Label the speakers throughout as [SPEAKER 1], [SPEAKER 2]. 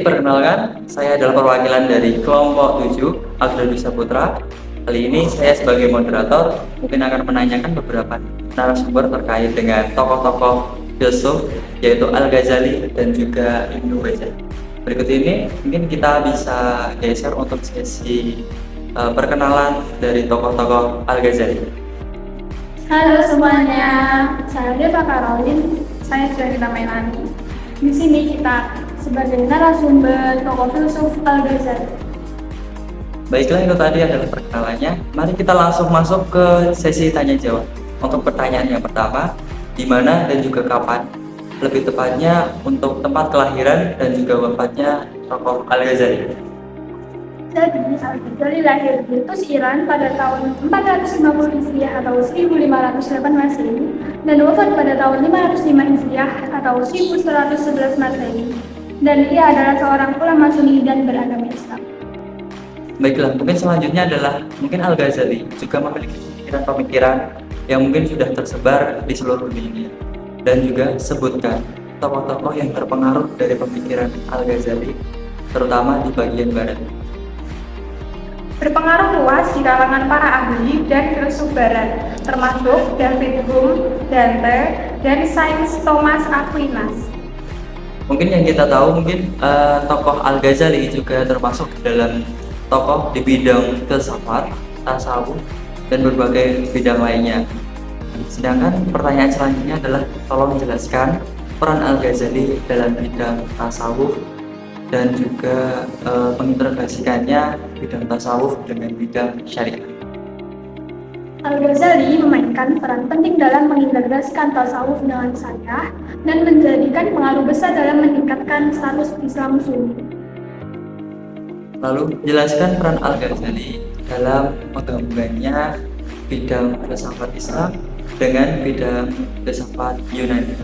[SPEAKER 1] perkenalkan, saya adalah perwakilan dari kelompok 7, Agda Dwi Saputra. Kali ini saya sebagai moderator mungkin akan menanyakan beberapa narasumber terkait dengan tokoh-tokoh filsuf, yaitu Al-Ghazali dan juga Ibnu Rajab. Berikut ini mungkin kita bisa geser untuk sesi perkenalan dari tokoh-tokoh Al-Ghazali.
[SPEAKER 2] Halo semuanya, saya Deva Karolin, saya Syarita Melani. Di sini kita sebagai narasumber tokoh filsuf Al-Ghazali.
[SPEAKER 1] Baiklah, itu tadi adalah perkenalannya. Mari kita langsung masuk ke sesi tanya jawab. Untuk pertanyaan yang pertama, di mana dan juga kapan? Lebih tepatnya untuk tempat kelahiran dan juga wafatnya tokoh Al-Ghazali.
[SPEAKER 2] Jadi Al-Ghazali lahir di Tus, Iran pada tahun 450 Hijriah atau 1508 Masehi dan wafat pada tahun 505 Hijriah atau 1111 Masehi. Dan ia adalah seorang ulama Sunni dan beragama Islam.
[SPEAKER 1] Baiklah, mungkin selanjutnya adalah mungkin Al-Ghazali juga memiliki pemikiran-pemikiran yang mungkin sudah tersebar di seluruh dunia. Dan juga sebutkan tokoh-tokoh yang terpengaruh dari pemikiran Al-Ghazali, terutama di bagian barat.
[SPEAKER 2] Berpengaruh luas di kalangan para ahli dan filsuf barat, termasuk David Hume, Dante, dan Saint Thomas Aquinas.
[SPEAKER 1] Mungkin yang kita tahu tokoh Al-Ghazali juga termasuk dalam tokoh di bidang filsafat, tasawuf, dan berbagai bidang lainnya. Sedangkan pertanyaan selanjutnya adalah tolong jelaskan peran Al-Ghazali dalam bidang tasawuf dan juga mengintegrasikannya bidang tasawuf dengan bidang syariat.
[SPEAKER 2] Al-Ghazali memainkan peran penting dalam mengintegrasikan tasawuf dengan syariah dan menjadikan pengaruh besar dalam meningkatkan status Islam Sunni.
[SPEAKER 1] Lalu jelaskan peran Al-Ghazali dalam menggabungkannya bidang filsafat Islam dengan bidang filsafat Yunani.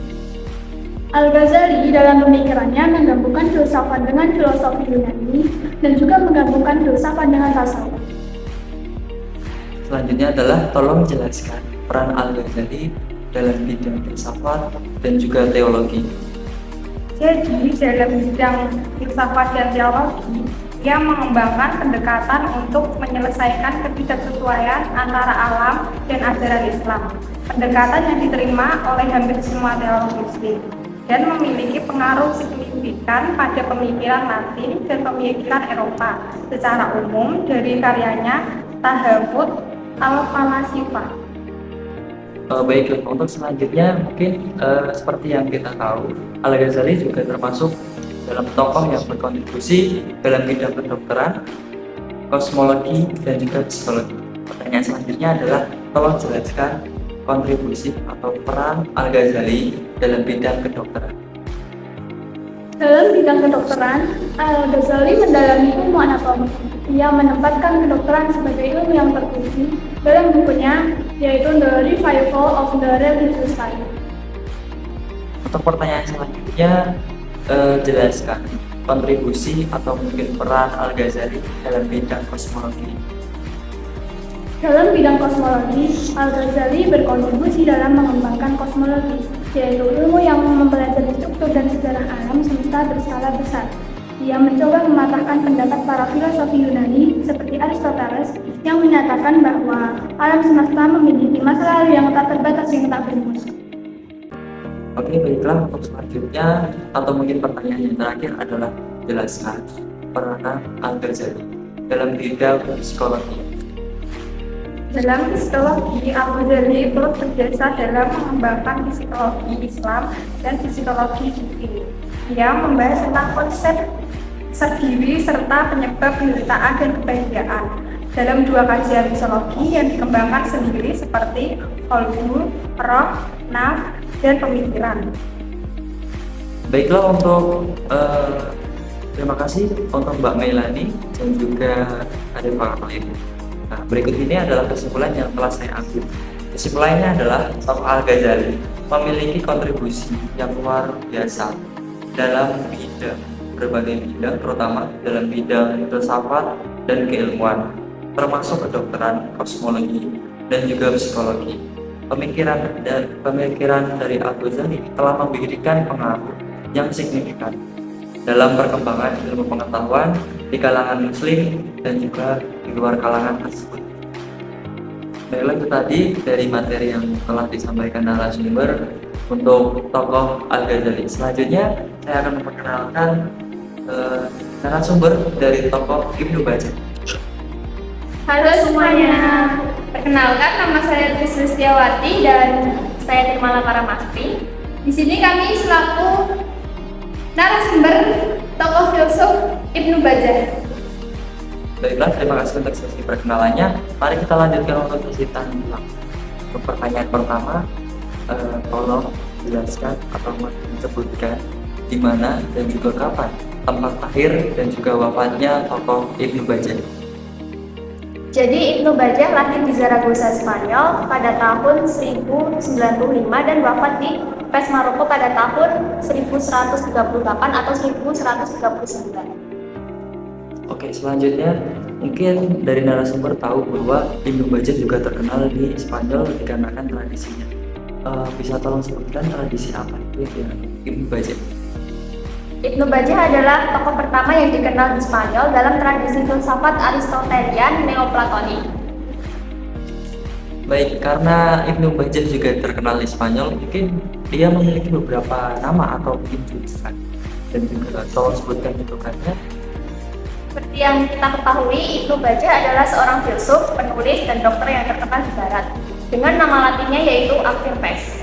[SPEAKER 2] Al-Ghazali dalam pemikirannya menggabungkan filsafat dengan filosofi Yunani dan juga menggabungkan filsafat dengan tasawuf.
[SPEAKER 1] Selanjutnya adalah tolong jelaskan peran Al-Ghazali dalam bidang filsafat dan juga teologi.
[SPEAKER 2] Jadi dalam bidang filsafat dan teologi, ia mengembangkan pendekatan untuk menyelesaikan ketidaksesuaian antara alam dan ajaran Islam. Pendekatan yang diterima oleh hampir semua teolog Muslim dan memiliki pengaruh signifikan pada pemikiran Latin dan pemikiran Eropa secara umum dari karyanya Tahafut al-Falasifah.
[SPEAKER 1] Baiklah, untuk selanjutnya mungkin seperti yang kita tahu, Al-Ghazali juga termasuk dalam tokoh yang berkontribusi dalam bidang kedokteran, kosmologi, dan juga psikologi. Pertanyaan selanjutnya adalah tolong jelaskan kontribusi atau peran Al-Ghazali dalam bidang kedokteran.
[SPEAKER 2] Dalam bidang kedokteran, Al-Ghazali mendalami ilmu anatomi. Ia menempatkan kedokteran sebagai ilmu yang terkunci dalam bukunya, yaitu The Revival of the Religious Science.
[SPEAKER 1] Untuk pertanyaan selanjutnya, jelaskan kontribusi atau mungkin peran Al-Ghazali dalam bidang kosmologi.
[SPEAKER 2] Dalam bidang kosmologi, Al-Ghazali berkontribusi dalam mengembangkan kosmologi, yaitu ilmu yang mempelajari struktur dan sejarah alam semesta berskala besar. Ia mencoba mematahkan pendapat para filosofi Yunani seperti Aristoteles yang menyatakan bahwa alam semesta memiliki masa lalu yang tak terbatas yang tak bermutu.
[SPEAKER 1] Oke, baiklah, untuk selanjutnya atau mungkin pertanyaan yang terakhir adalah jelaskan peranan Al-Ghazali dalam bidang psikologi.
[SPEAKER 2] Dalam psikologi, Al-Ghazali turut berjasa dalam mengembangkan psikologi Islam dan psikologi Sufi. Ia membahas tentang konsep serdiri serta penyebab penderitaan dan kebahagiaan dalam dua kajian psikologi yang dikembangkan sendiri seperti qalbu, roh, nafs, dan pemikiran.
[SPEAKER 1] Baiklah, terima kasih untuk Mbak Melani dan juga adik Pak Ibu. Nah, berikut ini adalah kesimpulan yang telah saya ambil. Kesimpulannya adalah tokoh Al-Ghazali memiliki kontribusi yang luar biasa dalam berbagai bidang, terutama dalam bidang filsafat dan keilmuan, termasuk kedokteran, kosmologi, dan juga psikologi. Pemikiran dari Al-Ghazali telah memberikan pengaruh yang signifikan dalam perkembangan ilmu pengetahuan di kalangan muslim dan juga di luar kalangan tersebut. Baiklah, itu tadi dari materi yang telah disampaikan narasumber untuk tokoh Al-Ghazali. Selanjutnya saya akan memperkenalkan narasumber dari tokoh Ibnu Bajjah.
[SPEAKER 2] Halo semuanya, perkenalkan nama saya Tris Listiawati dan saya Nirmala Paramastri. Di sini kami selaku narasumber tokoh filsuf Ibnu Bajjah.
[SPEAKER 1] Baiklah, terima kasih untuk sesi perkenalannya. Mari kita lanjutkan untuk sesi tanya. Untuk pertanyaan pertama, tolong jelaskan atau disebutkan di mana dan juga kapan tempat lahir dan juga wafatnya tokoh Ibnu Bajjah.
[SPEAKER 3] Jadi Ibnu Bajjah lahir di Zaragoza, Spanyol pada tahun 1095 dan wafat di Fez, Maroko pada tahun 1138 atau 1139.
[SPEAKER 1] Oke, selanjutnya mungkin dari narasumber tahu bahwa Ibnu Bajjah juga terkenal di Spanyol dikarenakan tradisinya. Bisa tolong sebutkan tradisi apa itu yang Ibnu Bajjah?
[SPEAKER 3] Ibnu Bajjah adalah tokoh pertama yang dikenal di Spanyol dalam tradisi filsafat Aristotelian Neoplatonik.
[SPEAKER 1] Baik, karena Ibnu Bajjah juga terkenal di Spanyol, mungkin dia memiliki beberapa nama atau mungkin julukan, dan juga tolong sebutkan julukannya.
[SPEAKER 3] Seperti yang kita ketahui, Ibnu Bajjah adalah seorang filsuf, penulis, dan dokter yang terkenal di Barat dengan nama latinnya yaitu Averroes.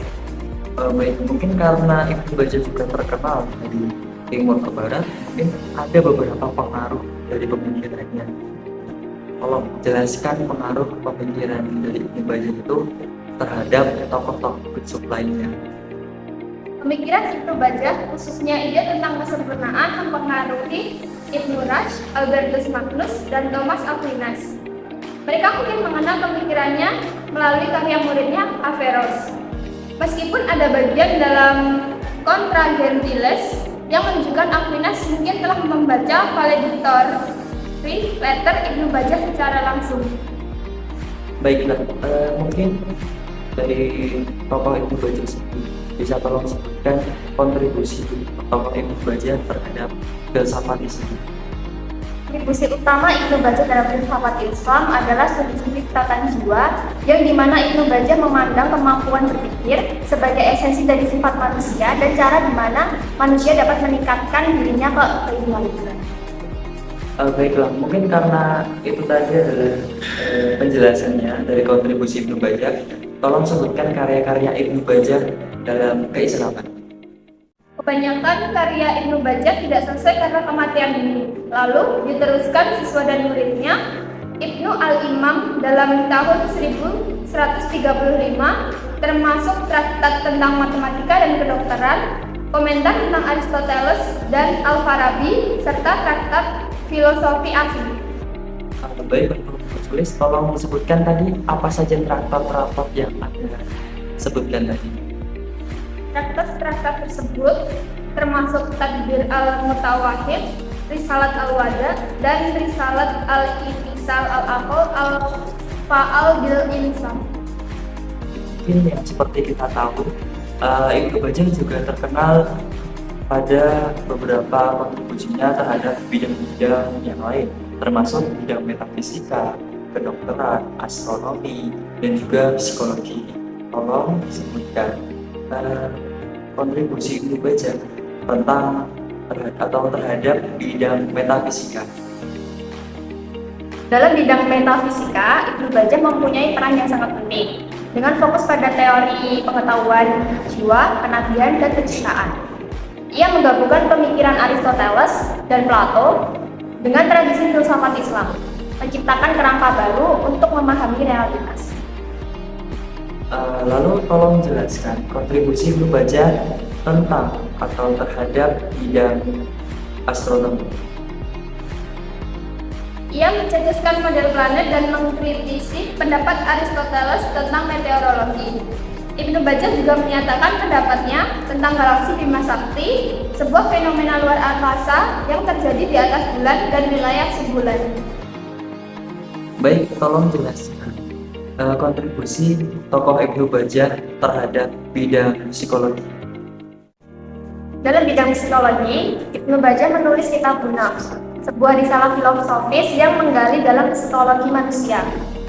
[SPEAKER 1] Baik, mungkin karena Ibnu Bajjah juga terkenal dari timur ke barat, mungkin ada beberapa pengaruh dari pemikirannya. Tolong jelaskan pengaruh pemikiran dari Ibnu Bajjah itu terhadap tokoh-tokoh filsuf lainnya.
[SPEAKER 3] Pemikiran Ibnu Bajjah, khususnya ide tentang kesempurnaan, mempengaruhi Ibnu Rushd, Albertus Magnus, dan Thomas Aquinas. Mereka mungkin mengenal pemikirannya melalui karya muridnya Averroes. Meskipun ada bagian dalam Contra Gentiles yang menunjukkan Aquinas mungkin telah membaca valedictory letter Ibnu Bajjah secara langsung.
[SPEAKER 1] Baiklah, mungkin dari tokoh Ibnu Bajjah sendiri bisa tolong sebutkan kontribusi tokoh Ibnu Bajjah terhadap filsafat Islam.
[SPEAKER 3] Kontribusi utama Ibnu Bajjah dalam filsafat Islam adalah studi tata jiwa, yang dimana Ibnu Bajjah memandang kemampuan berpikir sebagai esensi dari sifat manusia dan cara dimana manusia dapat meningkatkan dirinya ke keimanan.
[SPEAKER 1] Baiklah, mungkin karena itu tadi adalah penjelasannya dari kontribusi Ibnu Bajjah, tolong sebutkan karya-karya Ibnu Bajjah dalam keislaman.
[SPEAKER 3] Kebanyakan karya Ibnu Bajjah tidak selesai karena kematian dini, lalu diteruskan siswa dan muridnya Ibnu Al-Imam dalam tahun 1135, termasuk traktat tentang matematika dan kedokteran, komentar tentang Aristoteles dan Al-Farabi, serta traktat filosofi asli.
[SPEAKER 1] Baik, untuk tulis tolong disebutkan tadi apa saja traktat-traktat yang Anda sebutkan tadi.
[SPEAKER 3] Traktat-traktat tersebut termasuk Tadbir al-Mutawahhid, Risalat al-Wada, dan Risalat al-Itisal al-Aql al-Fa'al bil-Insan.
[SPEAKER 1] Mungkin yang seperti kita tahu, Ibnu Bajjah juga terkenal pada beberapa kontribusinya terhadap bidang-bidang yang lain, termasuk bidang metafisika, kedokteran, astronomi, dan juga psikologi. Tolong disebutkan kontribusi Ibnu Bajjah terhadap bidang metafisika.
[SPEAKER 3] Dalam bidang metafisika, Ibnu Bajjah mempunyai peran yang sangat penting dengan fokus pada teori pengetahuan jiwa, kenabian, dan penciptaan. Ia menggabungkan pemikiran Aristoteles dan Plato dengan tradisi filsafat Islam, menciptakan kerangka baru untuk memahami realitas.
[SPEAKER 1] Lalu tolong jelaskan kontribusi Ibnu Bajjah tentang atau terhadap bidang astronomi.
[SPEAKER 3] Ia mencetuskan model planet dan mengkritisi pendapat Aristoteles tentang meteorologi. Ibnu Bajjah juga menyatakan pendapatnya tentang galaksi Bima Sakti, sebuah fenomena luar angkasa yang terjadi di atas bulan dan wilayah sebulan.
[SPEAKER 1] Baik, tolong jelaskan kontribusi tokoh Ibnu Bajjah terhadap bidang psikologi.
[SPEAKER 3] Dalam bidang psikologi, Ibnu Bajjah menulis Kitabun Nafs, sebuah risalah filosofis yang menggali dalam psikologi manusia.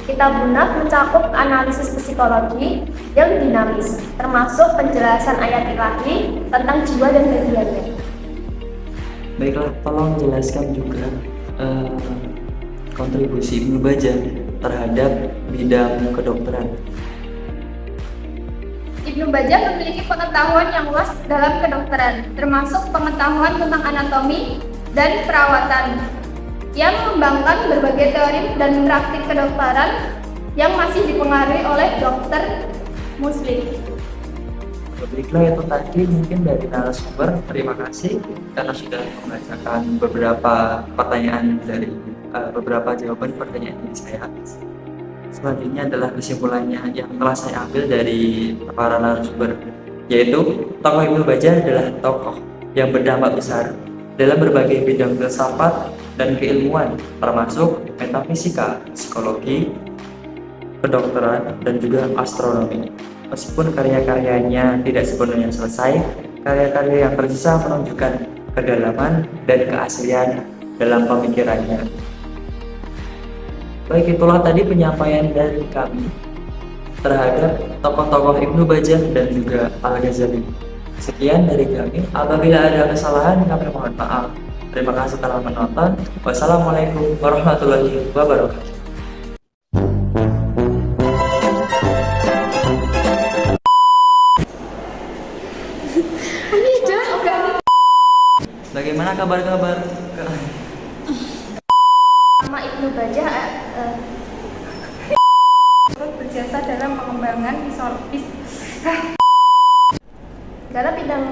[SPEAKER 3] Kitabun Nafs mencakup analisis psikologi yang dinamis, termasuk penjelasan ayat ilahi tentang jiwa dan bagiannya.
[SPEAKER 1] Baiklah, tolong jelaskan juga kontribusi Ibnu Bajjah terhadap bidang kedokteran.
[SPEAKER 3] Ibnu Bajjah memiliki pengetahuan yang luas dalam kedokteran, termasuk pengetahuan tentang anatomi dan perawatan. Ia mengembangkan berbagai teori dan praktik kedokteran yang masih dipengaruhi oleh dokter Muslim.
[SPEAKER 1] Baiklah, itu tadi mungkin dari narasumber. Terima kasih karena sudah membacakan beberapa pertanyaan dari beberapa jawaban pertanyaan yang saya. Selanjutnya adalah kesimpulannya yang telah saya ambil dari para narasumber, yaitu tokoh Ibnu Bajjah adalah tokoh yang berdampak besar dalam berbagai bidang filsafat dan keilmuan, termasuk metafisika, psikologi, kedokteran, dan juga astronomi. Meskipun karya-karyanya tidak sepenuhnya selesai, karya-karya yang tersisa menunjukkan kedalaman dan keaslian dalam pemikirannya. Baik, itulah tadi penyampaian dari kami terhadap tokoh-tokoh Ibnu Bajjah dan juga Al-Ghazali. Sekian dari kami. Apabila ada kesalahan, kami mohon maaf. Terima kasih telah menonton. Wassalamualaikum warahmatullahi wabarakatuh. Bagaimana kabar-kabar?
[SPEAKER 3] Nama Ibnu Bajjah
[SPEAKER 2] berjasa dalam pengembangan
[SPEAKER 3] dalam bidang